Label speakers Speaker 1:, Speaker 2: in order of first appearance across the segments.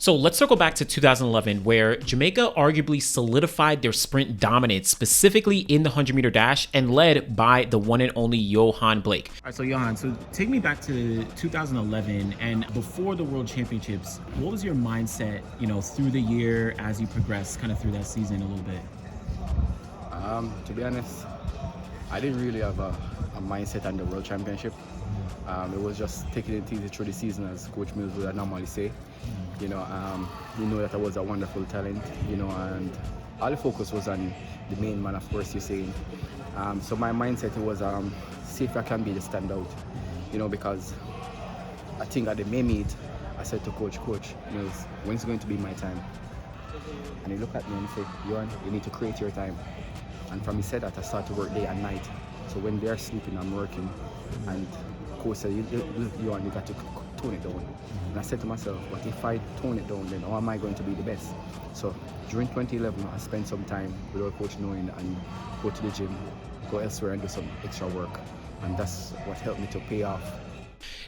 Speaker 1: So let's circle back to 2011, where Jamaica arguably solidified their sprint dominance, specifically in the 100-meter dash, and led by the one and only Yohan Blake. All right, so Johan, so take me back to 2011, and before the World Championships, what was your mindset, through the year as you progressed kind of through that season a little bit?
Speaker 2: To be honest, I didn't really have a mindset on the World Championship. It was just taking it easy through the season, as Coach Mills would normally say. You know that I was a wonderful talent, and all the focus was on the main man, of course, you're saying. So my mindset was see if I can be the standout, because I think at the May meet, I said to Coach Mills, when's going to be my time? And he looked at me and he said, Johan, you need to create your time. And from he said that, I started to work day and night. So when they're sleeping, I'm working. And Coach said, Johan, you got to tone it down. And I said to myself, but if I tone it down, then how am I going to be the best? So during 2011, I spent some time without Coach knowing and go to the gym, go elsewhere and do some extra work. And that's what helped me to pay off.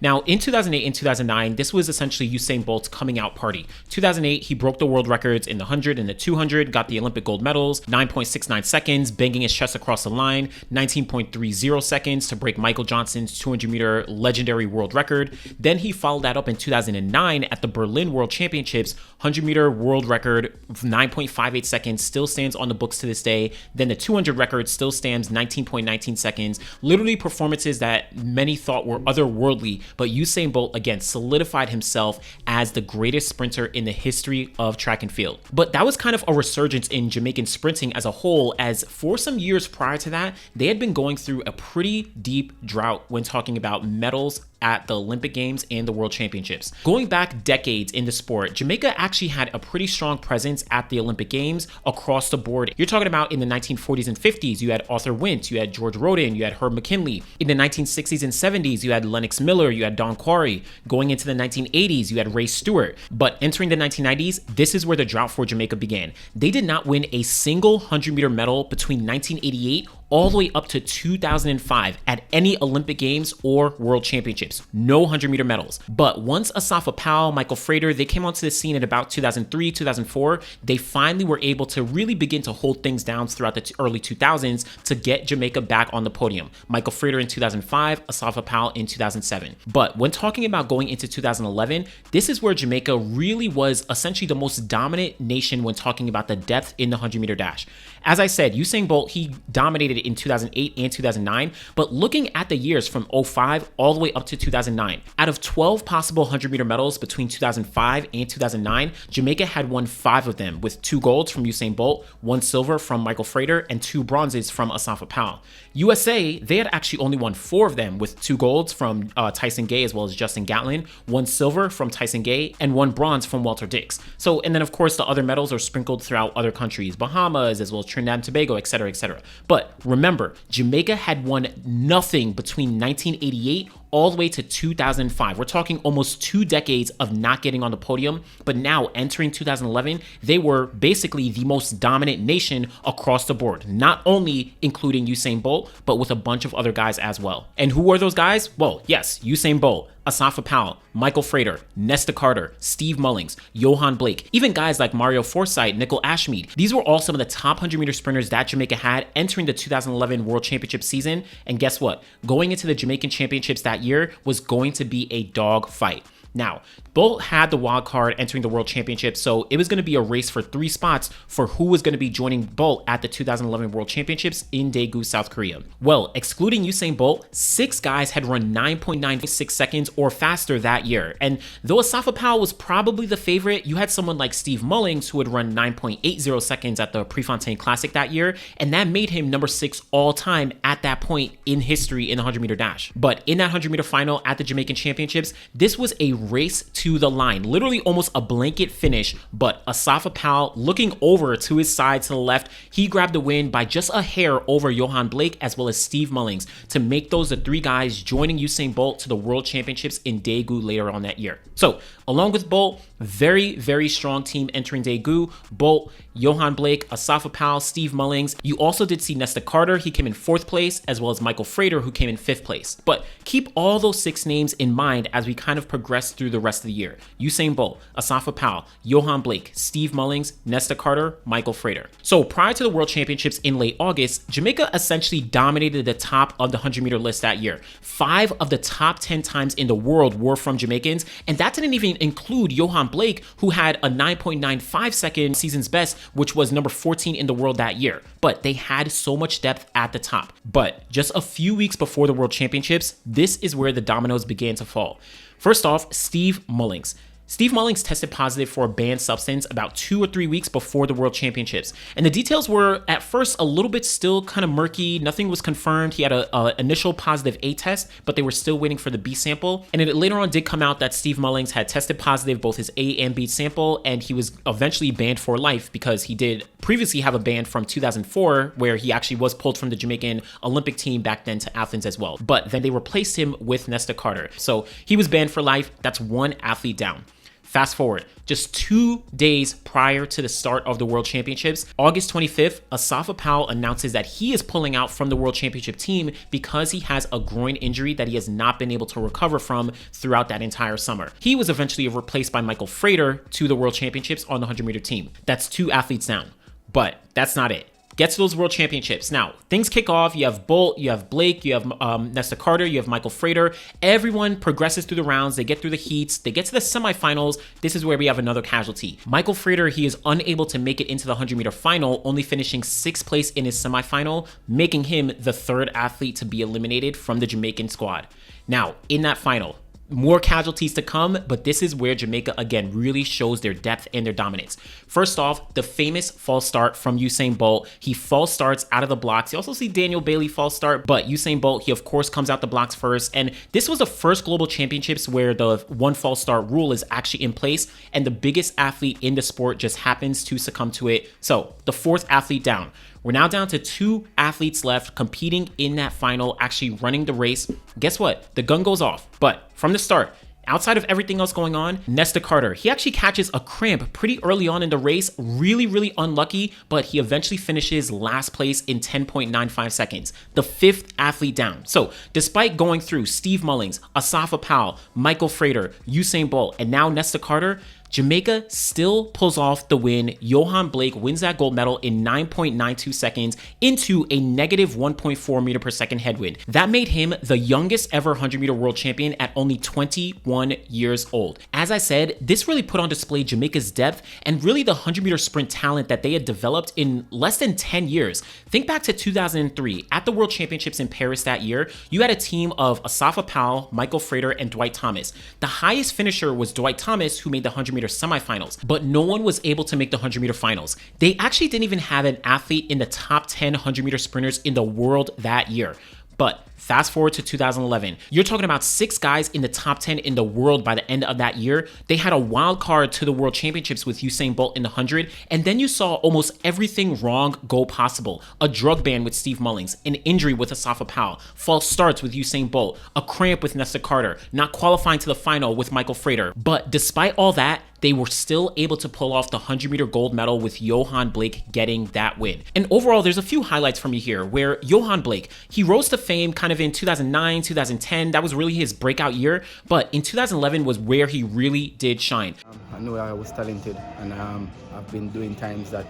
Speaker 1: Now, in 2008 and 2009, this was essentially Usain Bolt's coming out party. 2008, he broke the world records in the 100 and the 200, got the Olympic gold medals, 9.69 seconds, banging his chest across the line, 19.30 seconds to break Michael Johnson's 200-meter legendary world record. Then he followed that up in 2009 at the Berlin World Championships, 100-meter world record, 9.58 seconds, still stands on the books to this day. Then the 200 record still stands 19.19 seconds. Literally performances that many thought were otherworldly, but Usain Bolt again solidified himself as the greatest sprinter in the history of track and field. But that was kind of a resurgence in Jamaican sprinting as a whole, as for some years prior to that, they had been going through a pretty deep drought when talking about medals at the Olympic Games and the World Championships. Going back decades in the sport, Jamaica actually had a pretty strong presence at the Olympic Games across the board. You're talking about in the 1940s and 50s, you had Arthur Wint, you had George Roden, you had Herb McKinley. In the 1960s and 70s, you had Lennox Miller, you had Don Quarry. Going into the 1980s, you had Ray Stewart. But entering the 1990s, this is where the drought for Jamaica began. They did not win a single 100-meter medal between 1988 all the way up to 2005 at any Olympic Games or World Championships. No 100-meter medals. But once Asafa Powell, Michael Frater, they came onto the scene in about 2003, 2004, they finally were able to really begin to hold things down throughout the early 2000s to get Jamaica back on the podium. Michael Frater in 2005, Asafa Powell in 2007. But when talking about going into 2011, this is where Jamaica really was essentially the most dominant nation when talking about the depth in the 100-meter dash. As I said, Usain Bolt, he dominated in 2008 and 2009, but looking at the years from 05 all the way up to 2009, out of 12 possible 100-meter medals between 2005 and 2009, Jamaica had won 5 of them, with 2 golds from Usain Bolt, 1 silver from Michael Frater, and 2 bronzes from Asafa Powell. USA, they had actually only won 4 of them, with 2 golds from Tyson Gay as well as Justin Gatlin, 1 silver from Tyson Gay, and 1 bronze from Walter Dix. So, and then of course the other medals are sprinkled throughout other countries, Bahamas as well as Trinidad and Tobago, etc., etc. But remember, Jamaica had won nothing between 1988 all the way to 2005. We're talking almost 2 decades of not getting on the podium, but now entering 2011, they were basically the most dominant nation across the board, not only including Usain Bolt, but with a bunch of other guys as well. And who are those guys? Well, yes, Usain Bolt, Asafa Powell, Michael Frater, Nesta Carter, Steve Mullings, Yohan Blake, even guys like Mario Forsythe, Nicol Ashmead. These were all some of the top 100-meter sprinters that Jamaica had entering the 2011 World Championship season. And guess what? Going into the Jamaican Championships that year was going to be a dog fight. Now, Bolt had the wild card entering the World Championship, so it was going to be a race for 3 spots for who was going to be joining Bolt at the 2011 World Championships in Daegu, South Korea. Well, excluding Usain Bolt, 6 guys had run 9.96 seconds or faster that year. And though Asafa Powell was probably the favorite, you had someone like Steve Mullings who had run 9.80 seconds at the Prefontaine Classic that year, and that made him number 6 all time at that point in history in the 100-meter dash. But in that 100-meter final at the Jamaican Championships, this was a race to the line, literally almost a blanket finish, but Asafa Powell, looking over to his side to the left, he grabbed the win by just a hair over Yohan Blake as well as Steve Mullings to make those the 3 guys joining Usain Bolt to the World Championships in Daegu later on that year. So along with Bolt, very, very strong team entering Daegu. Bolt, Yohan Blake, Asafa Powell, Steve Mullings. You also did see Nesta Carter. He came in 4th place, as well as Michael Frater, who came in 5th place. But keep all those 6 names in mind as we kind of progress through the rest of the the year. Usain Bolt, Asafa Powell, Yohan Blake, Steve Mullings, Nesta Carter, Michael Frater. So prior to the World Championships in late August, Jamaica essentially dominated the top of the 100-meter list that year. 5 of the top 10 times in the world were from Jamaicans, and that didn't even include Yohan Blake, who had a 9.95 second season's best, which was number 14 in the world that year. But they had so much depth at the top. But just a few weeks before the World Championships, this is where the dominoes began to fall. First off, Steve Mullings. Steve Mullings tested positive for a banned substance about 2 or 3 weeks before the World Championships. And the details were at first a little bit still kind of murky. Nothing was confirmed. He had an initial positive A test, but they were still waiting for the B sample. And it later on did come out that Steve Mullings had tested positive both his A and B sample, and he was eventually banned for life because he did previously have a ban from 2004 where he actually was pulled from the Jamaican Olympic team back then to Athens as well. But then they replaced him with Nesta Carter. So he was banned for life. That's 1 athlete down. Fast forward, just 2 days prior to the start of the World Championships, August 25th, Asafa Powell announces that he is pulling out from the World Championship team because he has a groin injury that he has not been able to recover from throughout that entire summer. He was eventually replaced by Michael Frater to the World Championships on the 100-meter team. That's 2 athletes down, but that's not it. Get to those World Championships. Now, things kick off. You have Bolt, you have Blake, you have Nesta Carter, you have Michael Frater. Everyone progresses through the rounds. They get through the heats. They get to the semifinals. This is where we have another casualty. Michael Frater, he is unable to make it into the 100-meter final, only finishing 6th place in his semifinal, making him the 3rd athlete to be eliminated from the Jamaican squad. Now, in that final, more casualties to come, but this is where Jamaica again really shows their depth and their dominance. First off, the famous false start from Usain Bolt. He false starts out of the blocks. You also see Daniel Bailey false start, but Usain Bolt, he of course comes out the blocks first. And this was the first global championships where the 1 false start rule is actually in place, and the biggest athlete in the sport just happens to succumb to it. So the 4th athlete down. We're now down to 2 athletes left competing in that final, actually running the race. Guess what? The gun goes off. But from the start, outside of everything else going on, Nesta Carter, he actually catches a cramp pretty early on in the race. Really unlucky, but he eventually finishes last place in 10.95 seconds. The 5th athlete down. So despite going through Steve Mullings, Asafa Powell, Michael Frater, Usain Bolt, and now Nesta Carter, Jamaica still pulls off the win. Yohan Blake wins that gold medal in 9.92 seconds into a negative 1.4 meter per second headwind. That made him the youngest ever 100-meter world champion at only 21 years old. As I said, this really put on display Jamaica's depth and really the 100-meter sprint talent that they had developed in less than 10 years. Think back to 2003. At the World Championships in Paris that year, you had a team of Asafa Powell, Michael Frater, and Dwight Thomas. The highest finisher was Dwight Thomas, who made the 100-meter semifinals, but no one was able to make the 100-meter finals. They actually didn't even have an athlete in the top 10 100-meter sprinters in the world that year. But fast forward to 2011, you're talking about 6 guys in the top 10 in the world by the end of that year. They had a wild card to the World Championships with Usain Bolt in the 100, and then you saw almost everything wrong go possible. A drug ban with Steve Mullings, an injury with Asafa Powell, false starts with Usain Bolt, a cramp with Nesta Carter, not qualifying to the final with Michael Frater. But despite all that, they were still able to pull off the 100-meter gold medal with Yohan Blake getting that win. And overall, there's a few highlights from me here where Yohan Blake, he rose to fame kind of in 2009, 2010. That was really his breakout year. But in 2011 was where he really did shine.
Speaker 2: I know I was talented, and I've been doing times that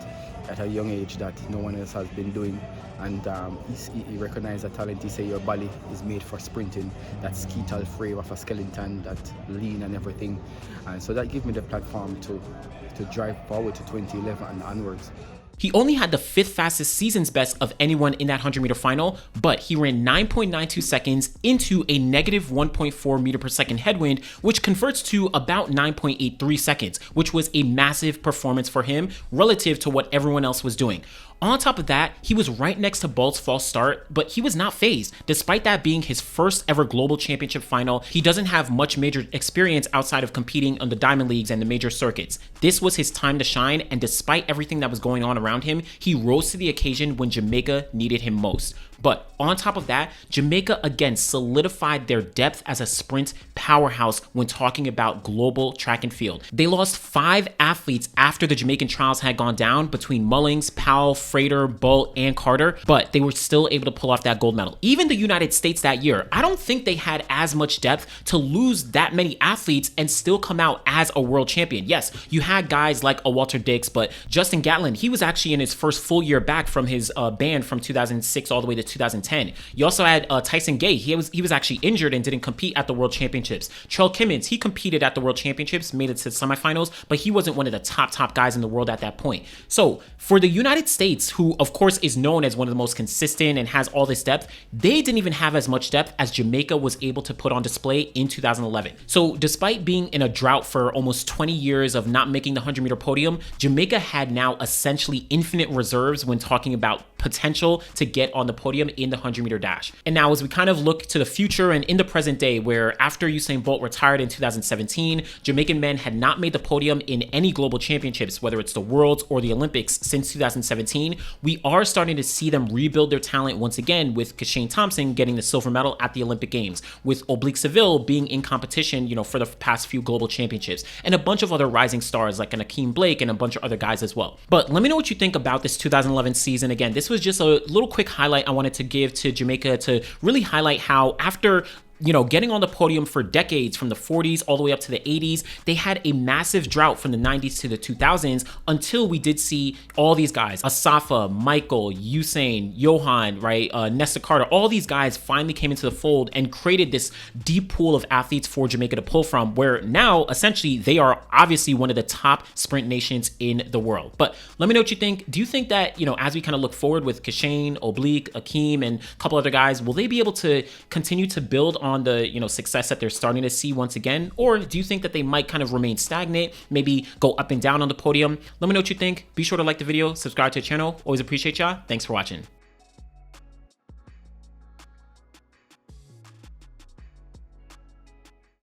Speaker 2: at a young age that no one else has been doing. And he recognized that talent. He said your body is made for sprinting, that skeletal frame of a skeleton, that lean and everything. And so that gave me the platform to drive forward to 2011 and onwards.
Speaker 1: He only had the 5th fastest season's best of anyone in that 100-meter final, but he ran 9.92 seconds into a negative 1.4 meter per second headwind, which converts to about 9.83 seconds, which was a massive performance for him relative to what everyone else was doing. On top of that, he was right next to Bolt's false start, but he was not phased. Despite that being his first ever global championship final, he doesn't have much major experience outside of competing on the Diamond Leagues and the major circuits. This was his time to shine, and despite everything that was going on around him, he rose to the occasion when Jamaica needed him most. But on top of that, Jamaica again solidified their depth as a sprint powerhouse when talking about global track and field. They lost 5 athletes after the Jamaican trials had gone down between Mullings, Powell, Frater, Bolt, and Carter, but they were still able to pull off that gold medal. Even the United States that year, I don't think they had as much depth to lose that many athletes and still come out as a world champion. Yes, you had guys like a Walter Dix, but Justin Gatlin, he was actually in his first full year back from his ban from 2006 all the way to 2010. You also had Tyson Gay. He was actually injured and didn't compete at the World Championships. Charles Kimmins, he competed at the World Championships, made it to the semifinals, but he wasn't one of the top guys in the world at that point. So for the United States, who of course is known as one of the most consistent and has all this depth, they didn't even have as much depth as Jamaica was able to put on display in 2011. So despite being in a drought for almost 20 years of not making the 100-meter podium, Jamaica had now essentially infinite reserves when talking about potential to get on the podium in the 100-meter dash. And now as we kind of look to the future and in the present day, where after Usain Bolt retired in 2017, Jamaican men had not made the podium in any global championships, whether it's the Worlds or the Olympics, since 2017, we are starting to see them rebuild their talent once again, with Kashane Thompson getting the silver medal at the Olympic Games, with Oblique Seville being in competition, for the past few global championships, and a bunch of other rising stars like an Yohan Blake and a bunch of other guys as well. But let me know what you think about this 2011 season. Again, this was just a little quick highlight I wanted to give to Jamaica to really highlight how after getting on the podium for decades, from the 40s all the way up to the 80s, they had a massive drought from the 90s to the 2000s until we did see all these guys, Asafa, Michael, Usain, Johan, right, Nesta Carter, all these guys finally came into the fold and created this deep pool of athletes for Jamaica to pull from, where now essentially they are obviously one of the top sprint nations in the world. But let me know what you think. Do you think that, as we kind of look forward with Kashane, Oblique, Akeem, and a couple other guys, will they be able to continue to build on the success that they're starting to see once again, or do you think that they might kind of remain stagnant, maybe go up and down on the podium? Let me know what you think. Be sure to like the video, subscribe to the channel. Always appreciate y'all. Thanks for watching.